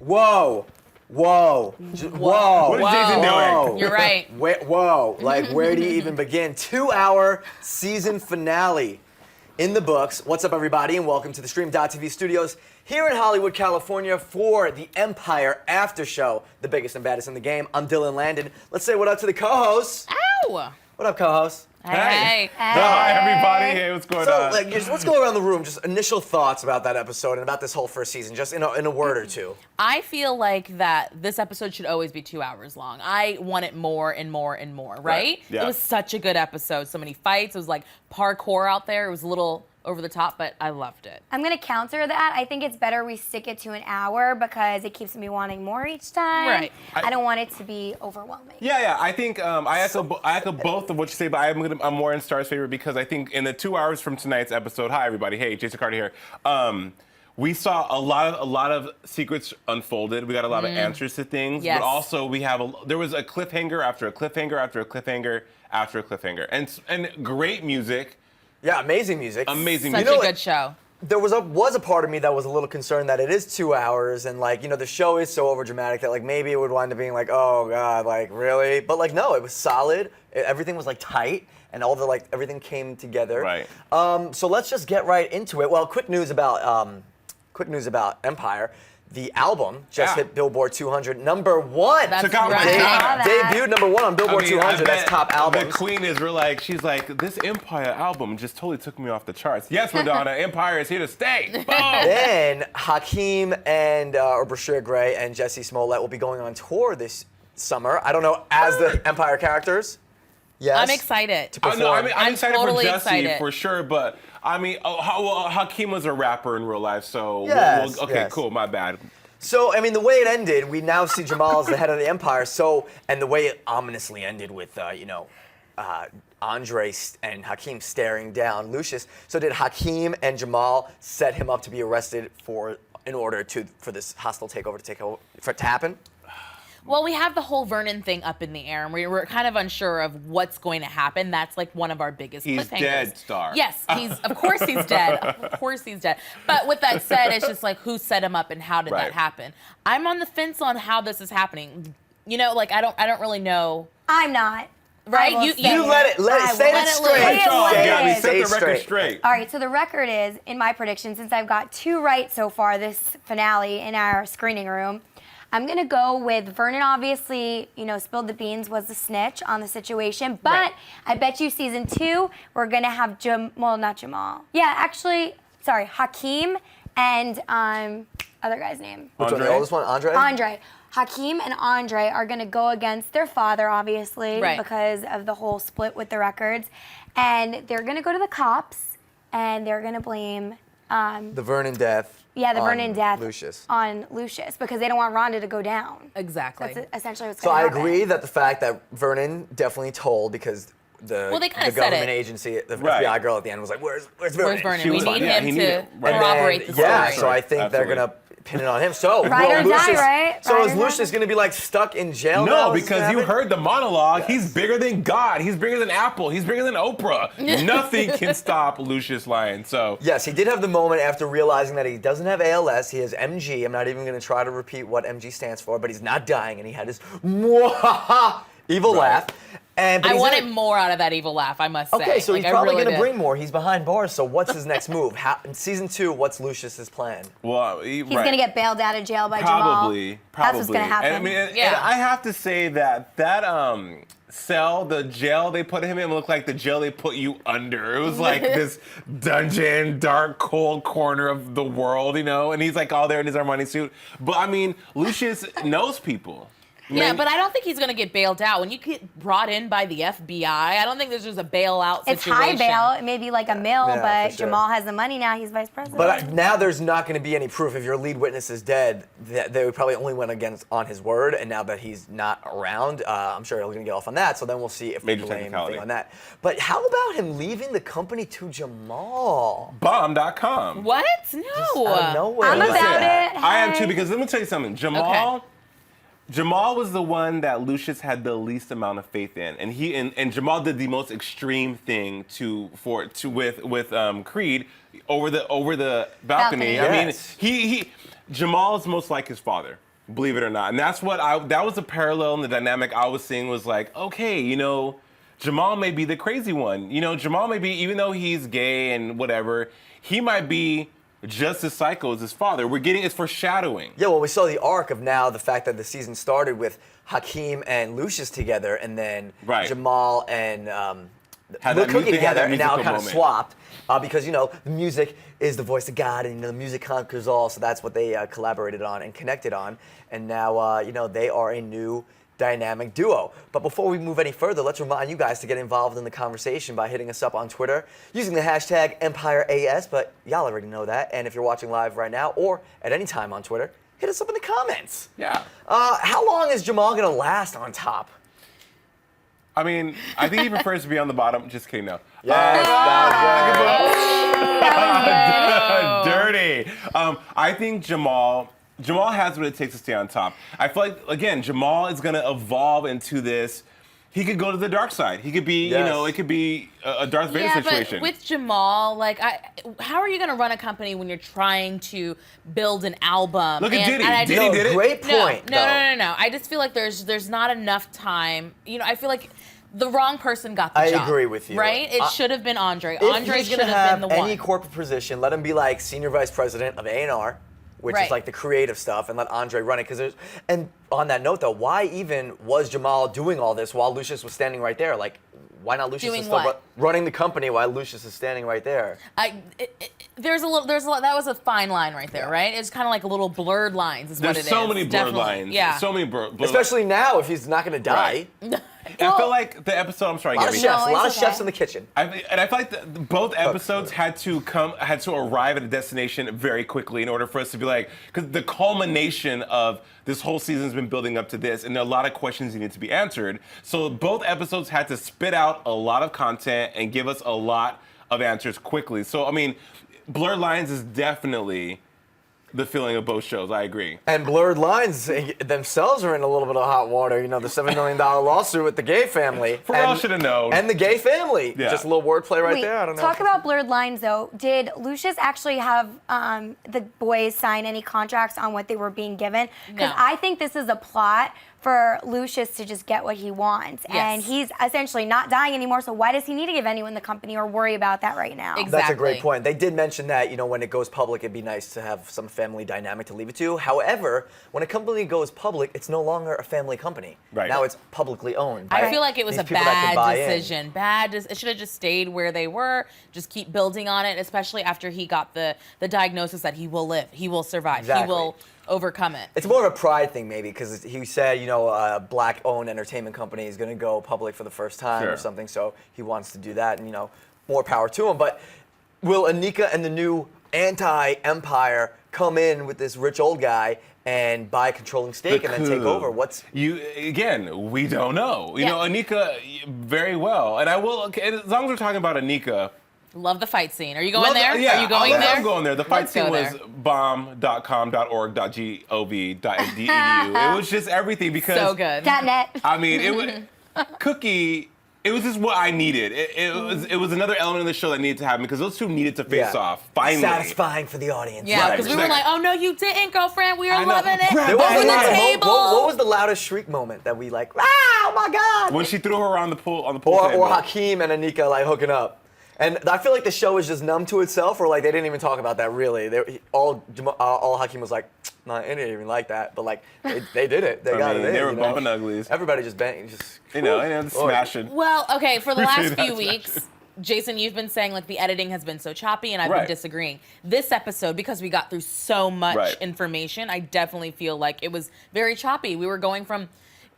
Whoa. Whoa. Whoa. What is Jason doing? You're right. Whoa. Like, where do you even begin? 2-hour season finale in the books. What's up, everybody, and welcome to the Stream.TV studios here in Hollywood, California for the Empire After Show, the biggest and baddest in the game. I'm Dylan Landon. Let's say what up to the co-hosts. Ow! What up, co-hosts? Hey. Hi, everybody. Hey, what's going on? Let's go around the room. Just initial thoughts about that episode and about this whole first season, just in a word or two. I feel like that this episode should always be 2 hours long. I want it more and more and more, right? Yeah. It was such a good episode. So many fights. It was like parkour out there. It was a little over the top, but I loved it. I'm gonna counter that. I think it's better we stick it to an hour because it keeps me wanting more each time. Right. I don't want it to be overwhelming. Yeah. I think I echo both of what you say, but I'm more in Star's favor because I think in the 2 hours from tonight's episode, hi everybody, hey, Jason Carter here. We saw a lot of secrets unfolded. We got a lot of answers to things, Yes. but also there was a cliffhanger after a cliffhanger after a cliffhanger after a cliffhanger, and great music. Yeah, amazing music. Amazing Such music. a good show. There was a part of me that was a little concerned that it is 2 hours and the show is so overdramatic that maybe it would wind up being oh god, really? But no, it was solid. Everything was tight and all the everything came together. Right. So let's just get right into it. Well, quick news about Empire. The album just hit Billboard 200, number one. That's Took out my right. time. Debuted number one on Billboard 200. That's top albums. The queen is she's like, this Empire album just totally took me off the charts. Yes, Madonna, Empire is here to stay. Boom. Then Hakeen and Brashear Gray and Jesse Smollett will be going on tour this summer. I don't know, as the Empire characters. Yes. I'm excited. To perform. I'm excited totally for Jesse excited. for sure, but Hakeem was a rapper in real life, so Yes, okay, yes. cool, my bad. So, the way it ended, we now see Jamal as the head of the Empire. So, and the way it ominously ended with, Andre and Hakeem staring down Lucious. So, did Hakeem and Jamal set him up to be arrested for this hostile takeover for it to happen? Well, we have the whole Vernon thing up in the air, and we're kind of unsure of what's going to happen. That's one of our biggest He's cliffhangers. dead, Starr. Yes, of course he's dead. Of course he's dead. But with that said, it's just who set him up and how did that happen? I'm on the fence on how this is happening. I don't really know. I'm not. Right? You Say it straight. Gabby, Say set it the record straight. All right, so the record is, in my prediction, since I've got 2 right so far this finale in our screening room, I'm going to go with Vernon, obviously, spilled the beans, was the snitch on the situation. But Right. I bet you season 2, we're going to have not Jamal. Yeah, actually, sorry, Hakeem and other guy's name. Which one, the oldest one? Andre? Andre. Hakeem and Andre are going to go against their father, obviously, Right. because of the whole split with the records. And they're going to go to the cops, and they're going to blame... The Vernon death. Yeah, the on Vernon death Lucious. on Lucious because they don't want Rhonda to go down. Exactly. That's essentially what's So going I to happen. agree that the fact that Vernon definitely told because They the kinda said government it. agency, the Right. FBI girl at the end was like, "Where's Vernon?" Where's Vernon? She We was need like, yeah, him he to needed- right. corroborate the story. Yeah, so I think they're Absolutely. gonna pin it on him. So Ride or die, Lucious, right? So Ride is or die. Lucious gonna be stuck in jail? now? No, Is because that you it? heard the monologue. He's bigger than God. He's bigger than Apple. He's bigger than Oprah. Nothing can stop Lucious Lyon. So Yes, he did have the moment after realizing that he doesn't have ALS. He has MG. I'm not even going to try to repeat what MG stands for, but he's not dying, and he had his evil laugh. But I he's wanted in- more out of that evil laugh, I must say. Okay, so he's I probably really going to did. bring more. He's behind bars, so what's his next move? In season 2, what's Lucious's plan? well, He's going to get bailed out of jail by Jamal. Probably. That's what's going to happen. And, and Yeah. I have to say that cell, the jail they put him in, looked like the jail they put you under. It was like this dungeon, dark, cold corner of the world, and he's all there in his Armani suit. But Lucious knows people. Yeah, but I don't think he's going to get bailed out. When you get brought in by the FBI, I don't think there's just a bailout It's situation. high bail, maybe a mill, Yeah, but for sure. Jamal has the money now. He's vice president. But now there's not going to be any proof. If your lead witness is dead, they probably only went on his word, and now that he's not around, I'm sure he's going to get off on that, so then we'll see if we Major blame technicality. anything on that. But how about him leaving the company to Jamal? Bomb.com. What? No. Out of nowhere. I'm like about that. it. I am Hey. too, because let me tell you something. Jamal was the one that Lucious had the least amount of faith in, and Jamal did the most extreme thing with Creed over the balcony. Balcony. I mean, Yes. Jamal is most like his father. Believe it or not. And that's what that was a parallel in the dynamic I was seeing was like, okay, you know, Jamal may be the crazy one. You know, Jamal may be, even though he's gay and whatever, he might be just as psycho as his father. It's foreshadowing. Yeah, well, we saw the arc of now the fact that the season started with Hakeen and Lucious together, and then Jamal and Cookie together, and now kind of swapped because, you know, the music is the voice of God, and, you know, the music conquers all, so that's what they collaborated on and connected on, and now, you know, they are a new dynamic duo. But before we move any further, let's remind you guys to get involved in the conversation by hitting us up on Twitter using the hashtag EmpireAS, but y'all already know that, and if you're watching live right now or at any time on Twitter, hit us up in the comments. Yeah. How long is Jamal gonna last on top? I mean, I think he prefers to be on the bottom. Just kidding, no. Yes, Dirty. I think Jamal has what it takes to stay on top. I feel like, again, Jamal is going to evolve into this. He could go to the dark side. He could be, you know, it could be a Darth Vader situation. But with Jamal, like, how are you going to run a company when you're trying to build an album? Look at Diddy. Diddy did it. Great point. No. I just feel like there's not enough time. You know, I feel like the wrong person got the job. I agree with you. Right? It should have been Andre. If Andre's he's should have been the one. any corporate position, let him be like senior vice president of A&R, which is like the creative stuff, and let Andre run it. And on that note, though, why even was Jamal doing all this while Lucious was standing right there? Like, why not Lucious is still running the company while Lucious is standing right there? There's a lot. That was a fine line right there, right? It's kind of like a little blurred lines. There's so many blurred lines. Yeah. So many blurred lines. Especially now, if he's not going to die. Right. I feel like the episode. I'm sorry, a lot of Gabby. chefs in the kitchen. I feel like both episodes had to arrive at a destination very quickly in order for us to be like, because the culmination of this whole season has been building up to this, and there are a lot of questions that need to be answered. So both episodes had to spit out a lot of content and give us a lot of answers quickly. So I mean, blurred lines is definitely the feeling of both shows. I agree. And blurred lines themselves are in a little bit of hot water. You know, the $7 million lawsuit with the gay family. We all should have known. And the gay family. Yeah. Just a little wordplay right there. I don't know. Talk about blurred lines, though. Did Lucious actually have the boys sign any contracts on what they were being given? Because I think this is a plot for Lucious to just get what he wants. Yes. And he's essentially not dying anymore, so why does he need to give anyone the company or worry about that right now? Exactly. That's a great point. They did mention that, you know, when it goes public, it'd be nice to have some family dynamic to leave it to. However, when a company goes public, it's no longer a family company. Right. Now it's publicly owned. I feel like it was a bad decision. It should have just stayed where they were. Just keep building on it, especially after he got the diagnosis that he will live, he will survive, Exactly. he will overcome it. It's more of a pride thing, maybe, because he said, you know, a black-owned entertainment company is going to go public for the first time or something, so he wants to do that, and, you know, more power to him. But will Anika and the new anti-Empire come in with this rich old guy and buy a controlling stake and then take over? We don't know. You know, Anika very well, and I will. As long as we're talking about Anika. Love the fight scene. Are you going there? Are you going there? I'm going there. The fight scene was bomb.com.org.gov.edu. It was just everything because so good. .net. I mean, it was Cookie. It was just what I needed. It was another element of the show that needed to happen because those two needed to face off. Finally, satisfying for the audience. Yeah, because we were like, "Oh no, you didn't, girlfriend. We were loving it." What was the loudest shriek moment that we like? Oh my God! When she threw her on the pool table. Or Hakeen and Anika like hooking up. And I feel like the show is just numb to itself, or like they didn't even talk about that really. All Hakeen was like, "Nah, it didn't even like that," but like they did it. They got it in. They were bumping uglies. Everybody just banged, just smashing. Well, okay, for the last few weeks, Jason, you've been saying like the editing has been so choppy, and I've been disagreeing. This episode, because we got through so much information, I definitely feel like it was very choppy. We were going from,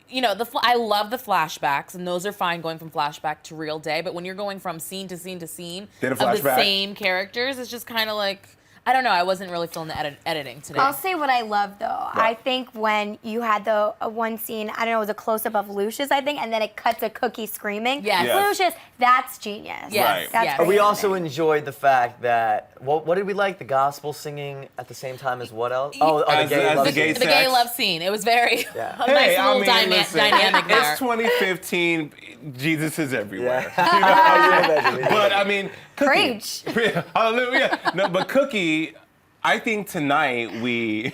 you know, I love the flashbacks, and those are fine going from flashback to real day. But when you're going from scene to scene to scene of the same characters, it's just kind of like, I don't know. I wasn't really feeling the editing today. I'll say what I love, though. I think when you had the one scene, I don't know, it was a close-up of Lucious, I think, and then it cuts a Cookie screaming. Yes. Lucious, that's genius. Yes. That's We great. also enjoyed the fact that, what did we like? The gospel singing at the same time as what else? Oh, the gay love scene. It was very a nice little dynamic there. It's 2015. Jesus is everywhere. Yeah. You know? But I mean, Cookie, Preach. Hallelujah. No, but Cookie, I think tonight we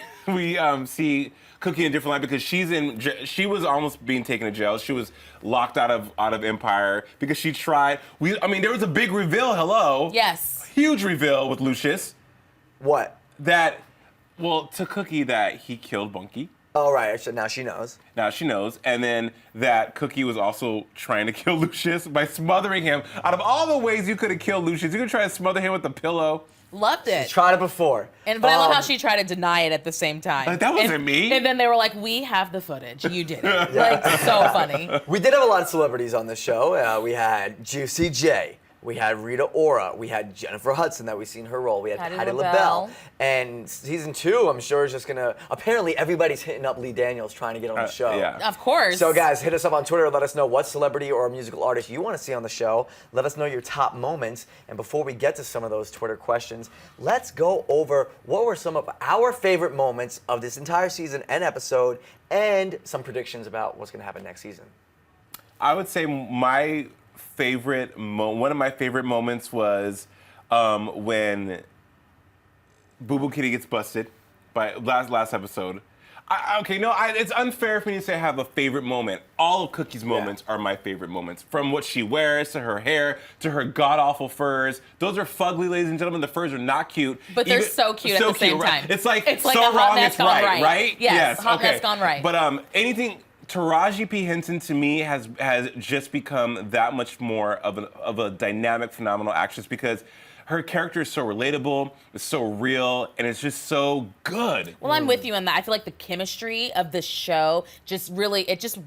see Cookie in a different light because she was almost being taken to jail. She was locked out of Empire because she tried. There was a big reveal. Hello. Yes. Huge reveal with Lucious. What? To Cookie that he killed Bunky. Oh, right. So now she knows. Now she knows. And then that Cookie was also trying to kill Lucious by smothering him. Out of all the ways you could have killed Lucious, you could try to smother him with a pillow. Loved it. She's tried it before. But I love how she tried to deny it at the same time. Like, that wasn't me. And then they were like, we have the footage. You did it. Like, so funny. We did have a lot of celebrities on this show. We had Juicy J. We had Rita Ora. We had Jennifer Hudson that we've seen her role. We had Patti LaBelle. And season 2, I'm sure, is just going to... Apparently, everybody's hitting up Lee Daniels trying to get on the show. Yeah. Of course. So, guys, hit us up on Twitter. Let us know what celebrity or musical artist you want to see on the show. Let us know your top moments. And before we get to some of those Twitter questions, let's go over what were some of our favorite moments of this entire season and episode and some predictions about what's going to happen next season. I would say one of my favorite moments was when Boo Boo Kitty gets busted by last episode. It's unfair for me to say I have a favorite moment. All of Cookie's moments are my favorite moments. From what she wears, to her hair, to her god-awful furs. Those are fugly, ladies and gentlemen. The furs are not cute. But they're so cute at the same time. It's like a so hot wrong mess it's gone right? Yes, hot okay. mess gone right. But anything... Taraji P. Henson, to me, has just become that much more of a dynamic, phenomenal actress because her character is so relatable, it's so real, and it's just so good. Well, I'm with you on that. I feel like the chemistry of this show just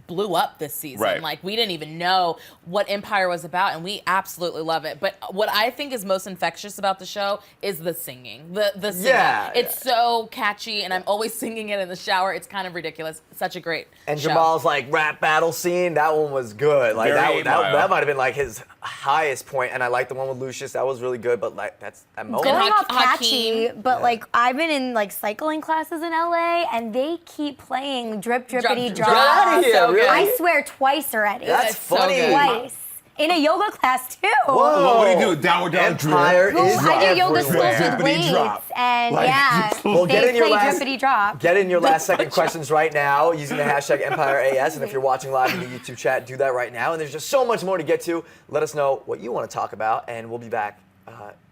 blew up this season. Right. Like, we didn't even know what Empire was about, and we absolutely love it. But what I think is most infectious about the show is the singing. The singing. Yeah. It's so catchy, and I'm always singing it in the shower. It's kind of ridiculous. Such a great And show. Jamal's like rap battle scene, that one was good. Like Very that might have been like his highest point. And I like the one with Lucious, that was really good. But like that moment. Going off Hakeen. catchy, but like I've been in like cycling classes in LA, and they keep playing drip drippity Drop. drop. Get out of here, So really? I swear twice already. That's so funny. good. Twice. In a yoga class too. Whoa. Well, what do you do? Downward dog Empire drip. is I do yoga schools everywhere. with Drippity weights, drop. and Like, Well, they get in your play last drippity drop. Get in your last second questions right now using the hashtag EmpireAS. And if you're watching live in the YouTube chat, do that right now. And there's just so much more to get to. Let us know what you want to talk about, and we'll be back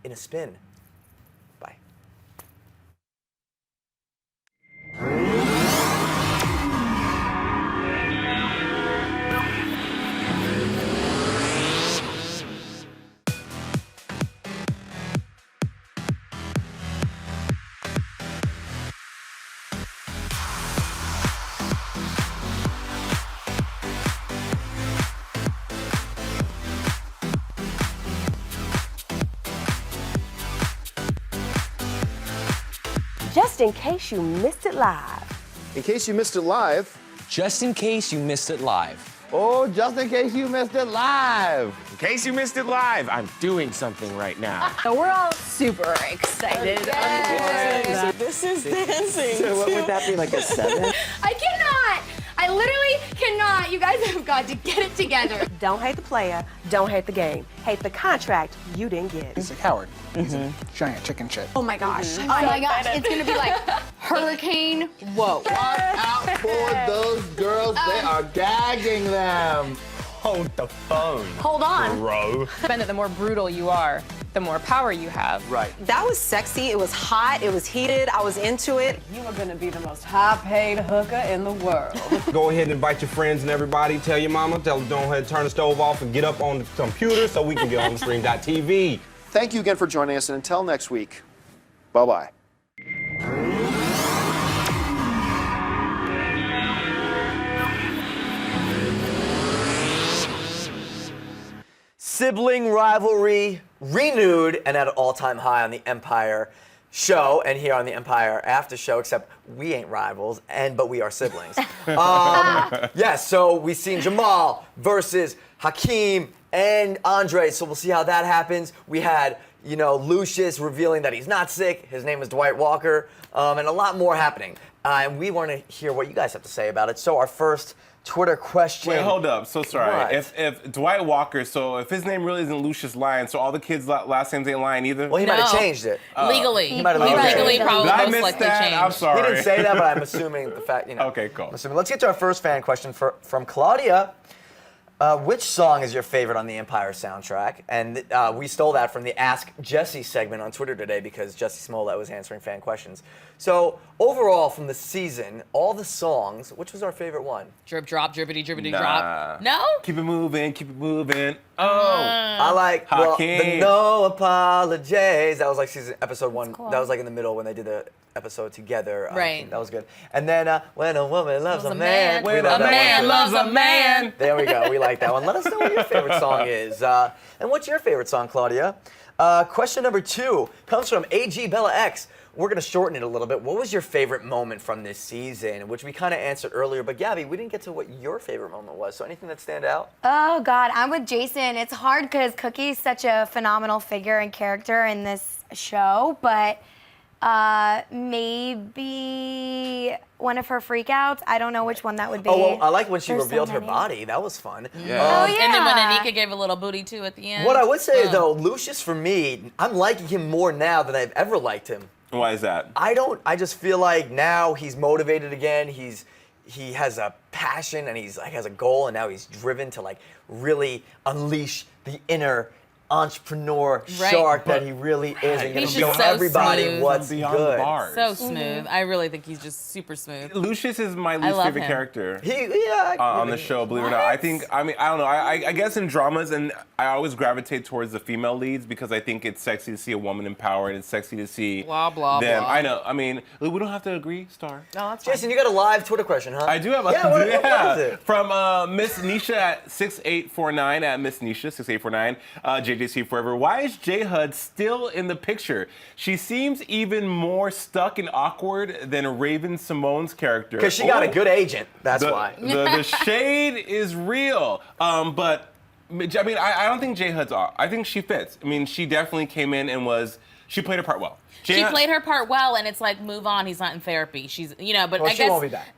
in a spin. Bye. Just in case you missed it live. In case you missed it live. Just in case you missed it live. Oh, just in case you missed it live. In case you missed it live, I'm doing something right now. So we're all super excited. This is dancing. So what would that be, like a 7? I cannot. I literally cannot. You guys have got to get it together. Don't hate the player, don't hate the game. Hate the contract you didn't get. He's like Howard. He's a giant chicken shit. Oh my gosh. Oh my gosh. It's going to be like hurricane. Whoa. Watch out for those girls. They are gagging them. Hold the phone, Hold on. bro. That the more brutal you are, the more power you have. Right. That was sexy, it was hot, it was heated, I was into it. You are going to be the most high-paid hooker in the world. Go ahead and invite your friends and everybody. Tell your mama. Tell them don't ahead, turn the stove off and get up on the computer so we can get on the stream.tv. Thank you again for joining us, and until next week, bye-bye. Sibling rivalry renewed and at an all-time high on the Empire show and here on the Empire After Show, except we ain't rivals, but we are siblings. Yes, so we've seen Jamal versus Hakeen and Andre, so we'll see how that happens. We had, Lucious revealing that he's not sick. His name is Dwight Walker, and a lot more happening. And we want to hear what you guys have to say about it. So our first Twitter question. Wait, hold up. So sorry. What? If Dwight Walker, so if his name really isn't Lucious Lyon, so all the kids' last names ain't Lyon either? Well, he might have changed it. Legally. He might have legally probably Did I most miss likely that? changed. I'm sorry. He didn't say that, but I'm assuming the fact, Okay, cool. I'm assuming. Let's get to our first fan question from Claudia. Which song is your favorite on the Empire soundtrack? And we stole that from the Ask Jesse segment on Twitter today because Jesse Smollett was answering fan questions. So overall, from the season, all the songs, which was our favorite one? Drip, drop, drippity, drippity, Nah. drop. No? Keep it moving, keep it moving. I like the Hakeen. No Apologies. That was like episode 1. cool. That was like in the middle when they did the episode together. Right. That was good. And then When a Woman Loves a a Man. Man. We When love a that man one too. loves a man. There we go. We like that one. Let us know what your favorite song is. And what's your favorite song, Claudia? Question number 2 comes from AG Bella X. We're going to shorten it a little bit. What was your favorite moment from this season? Which we kind of answered earlier, but Gabby, we didn't get to what your favorite moment was. So anything that stand out? Oh God, I'm with Jason. It's hard because Cookie's such a phenomenal figure and character in this show, but maybe one of her freakouts. I don't know which one that would be. Oh, well, I like when she There's so revealed her many. body. That was fun. Oh yeah. And then when Anika gave a little booty too at the end. What I would say though, Lucious for me, I'm liking him more now than I've ever liked him. Why is that? I just feel like now he's motivated again. He has a passion and he's like has a goal, and now he's driven to like really unleash the inner entrepreneur shark that he really is, and He's gonna just show so everybody smooth. what's Beyond the good. bars. So smooth. I really think he's just super smooth. Lucious is my I least love favorite him. character. Yeah, On the show, believe it or not. I think, I don't know. I guess in dramas, and I always gravitate towards the female leads because I think it's sexy to see a woman empowered. It's sexy to see Blah, blah, them. blah. I know. I mean, we don't have to agree, Star. No, that's Jason, you got a live Twitter question, huh? I do have a what is it? From Miss Nisha at 6849 at Miss Nisha 6849 JJC Forever. Why is J Hud still in the picture? She seems even more stuck and awkward than Raven Simone's character. Because she got a good agent. That's why. The shade is real. But I mean, I don't think J Hud's off. I think she fits. I mean, she definitely came in and she played her part well. She played her part well, and it's like, move on. He's not in therapy. She's, but Well, I she guess won't be back.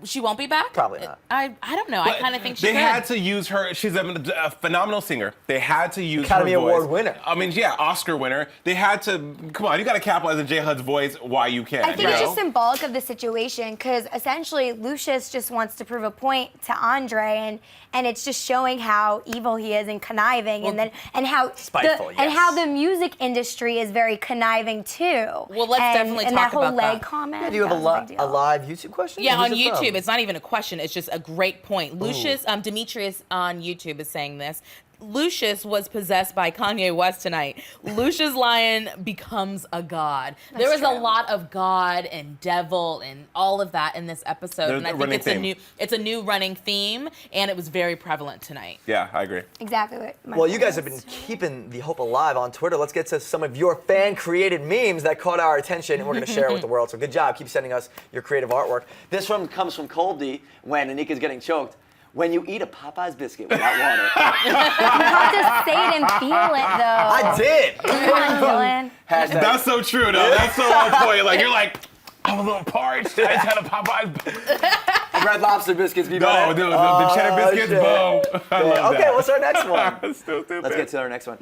She won't be back. Probably not. I don't know. I kind of think she They could. had to use her. She's a phenomenal singer. They had to use Academy her voice. Award winner. I mean, yeah, Oscar winner. They had to. Come on, you got to capitalize on J Hud's voice while you can. I think it's just symbolic of the situation because essentially Lucious just wants to prove a point to Andre, and it's just showing how evil he is and conniving, and how spiteful, and how the music industry is very conniving too. Well, let's definitely and talk that whole about leg that. comment. Do you have that was a big a deal. live YouTube question? Yeah, Who's on it from? YouTube. It's not even a question. It's just a great point. Lucious, Demetrius on YouTube is saying this. Lucious was possessed by Kanye West tonight. Lucious Lyon becomes a god. There was a lot of god and devil and all of that in this episode, There's and I a think running it's a new running theme, and it was very prevalent tonight. Yeah, I agree. Exactly what my Well, you point guys have is. been keeping the hope alive on Twitter. Let's get to some of your fan-created memes that caught our attention, and we're going to share it with the world. So good job. Keep sending us your creative artwork. This one comes from Colby when Anika's getting choked. When you eat a Popeye's biscuit without water. You have to say it and feel it though. I did. Come on, Dylan. Hashtag- That's so true, though. That's so on point. Like, you're like, I'm a little parched. I just had a Popeyes. Red Lobster biscuits be No, better. the cheddar biscuits, shit. boom. I love Okay, that. what's our next one? Still stupid. Let's get to our next one.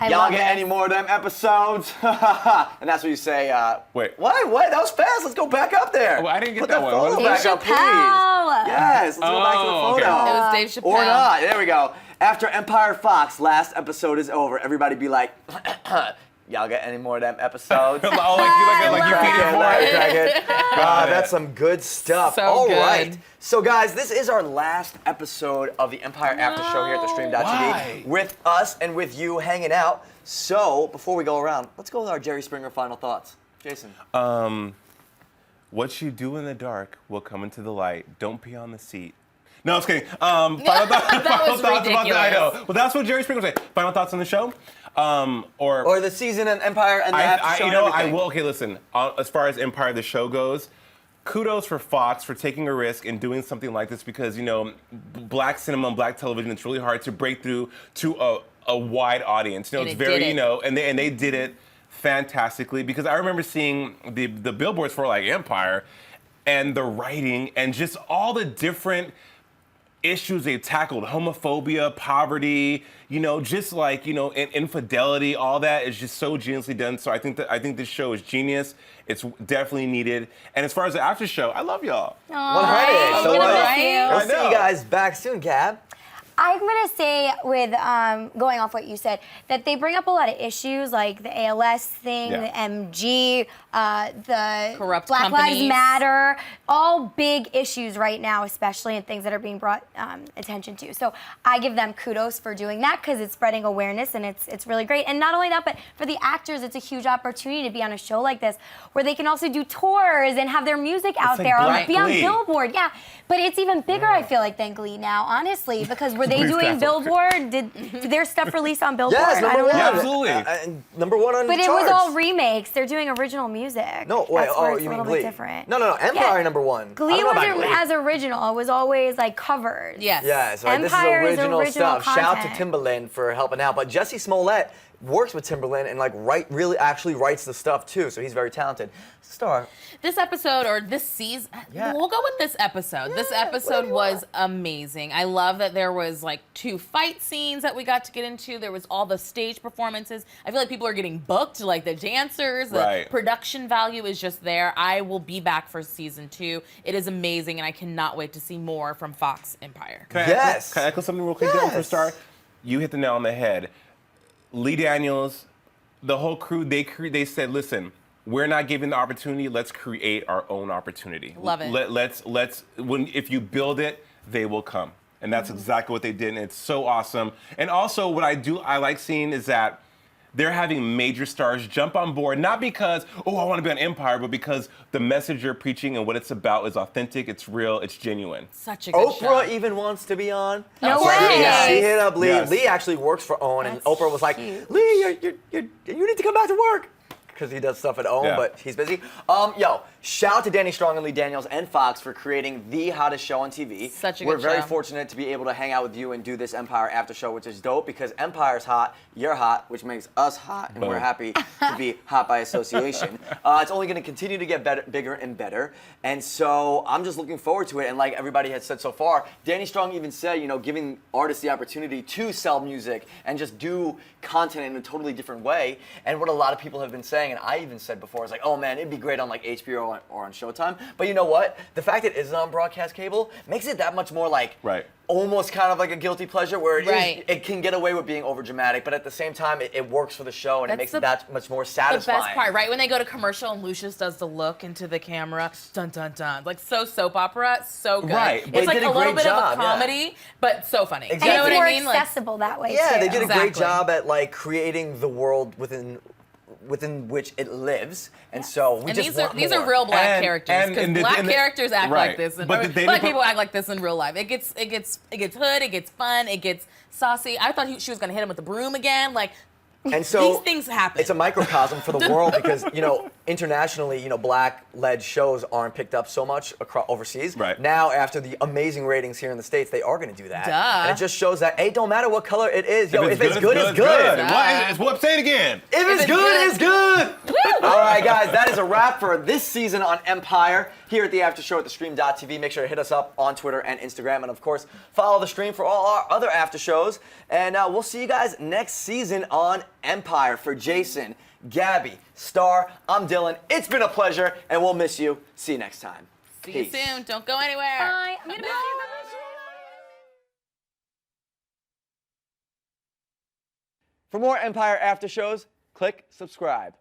I Y'all love get it. any more of them episodes? And that's what you say. Wait. What? That was fast. Let's go back up there. Oh, I didn't get Put that one. photo Dave back up, please. Chappelle. Yes, let's go back to the Oh, photo. okay. It was Dave Chappelle. Or not. There we go. After Empire Fox, last episode is over. Everybody be like, y'all get any more of them episodes? like you feeding for it. That's some good stuff. So All good. right. So, guys, this is our last episode of the Empire After Show here at the Stream.tv Why? with us and with you hanging out. So, before we go around, let's go with our Jerry Springer final thoughts. Jason. What you do in the dark will come into the light. Don't pee on the seat. No, I was kidding. Final thoughts about ridiculous. I know. Well, that's what Jerry Springer said. Final thoughts on the show? Or the season and Empire and the After Show. you and know, I everything. will. Okay, listen. As far as Empire the show goes, kudos for Fox for taking a risk and doing something like this because black cinema and black television, it's really hard to break through to a wide audience. And It's it very did it. and they did it fantastically because I remember seeing the billboards for like Empire. and the writing and just all the different issues they tackled, homophobia, poverty, just like, infidelity, all that is just so geniusly done. So I think this show is genius. It's definitely needed. And as far as the after show, I love y'all. 100. So we'll see you guys back soon, Gab. I'm gonna say, with going off what you said, that they bring up a lot of issues like the ALS thing, the MG, the corrupt Black Lives companies. Matter, all big issues right now, especially in things that are being brought attention to. So I give them kudos for doing that because it's spreading awareness and it's really great. And not only that, but for the actors, it's a huge opportunity to be on a show like this where they can also do tours and have their music out there, be on Billboard. Yeah, but it's even bigger, I feel like, than Glee now, honestly, because were they doing Billboard? Did their stuff release on Billboard? Yes, number one. Yeah, absolutely. Number one on the charts. But it was all remakes. They're doing original music. No, wait, That's where it's you a mean little Glee? bit different. No, Empire number one. Glee wasn't as original. It was always like covers. Yes. Yeah, so Empire this is original stuff. content. Shout out to Timbaland for helping out. But Jussie Smollett works with Timbaland and really actually writes the stuff too. So he's very talented. Starr. This episode or this season, we'll go with this episode. This episode was amazing. I love that there was 2 fight scenes that we got to get into. There was all the stage performances. I feel like people are getting booked, like the dancers. The production value is just there. I will be back for season 2. It is amazing, and I cannot wait to see more from Fox Empire. Can I echo something real quick, Dylan, for Starr? You hit the nail on the head. Lee Daniels, the whole crew, they said, listen, we're not given the opportunity. Let's create our own opportunity. Love it. If you build it, they will come. And that's exactly what they did. And it's so awesome. And also what I like seeing is that they're having major stars jump on board, not because, I want to be on Empire, but because the message you're preaching and what it's about is authentic, it's real, it's genuine. Such a good Oprah show. even wants to be on. No way. She hit up Lee. Yes. Lee actually works for OWN, and Oprah was like, cute. Lee, you need to come back to work. Because he does stuff at OWN, but he's busy. Shout out to Danny Strong and Lee Daniels and Fox for creating the hottest show on TV. Such a We're good very show. fortunate to be able to hang out with you and do this Empire after show, which is dope because Empire's hot, you're hot, which makes us hot, and we're happy to be hot by association. It's only going to continue to get better, bigger and better, and so I'm just looking forward to it. And like everybody has said so far, Danny Strong even said, giving artists the opportunity to sell music and just do content in a totally different way. And what a lot of people have been saying, and I even said before, is like, oh man, it'd be great on HBO or on Showtime. But you know what? The fact that it isn't on broadcast cable makes it that much more almost kind of like a guilty pleasure where it can get away with being over dramatic, but at the same time, it works for the show and it makes it that much more satisfying. The best part, right? When they go to commercial and Lucious does the look into the camera, dun dun dun, so soap opera, so good. Right. It's like a little bit of a comedy, but so funny. Exactly. You know and what it's I mean? more accessible that way, yeah, too. they did a great job at creating the world within which it lives, and so we just want these more. are real black characters because black characters act like this, and but black people act like this in real life. It gets hood, it gets fun, it gets saucy. I thought she was gonna hit him with the broom again, And so these things happen. It's a microcosm for the world because internationally, black-led shows aren't picked up so much overseas. Right. Now, after the amazing ratings here in the States, they are going to do that. Duh. And it just shows that it don't matter what color it is. If it's good, it's good. Say it again. If it's good, it's good. All right, guys, that is a wrap for this season on Empire here at the After Show at thestream.tv. Make sure to hit us up on Twitter and Instagram, and of course, follow the stream for all our other after shows. And we'll see you guys next season on Empire. For Jason, Gabby, Starr, I'm Dylan. It's been a pleasure, and we'll miss you. See you next time. See you soon. Don't go anywhere. Bye. I'm gonna miss you. For more Empire after shows, click subscribe.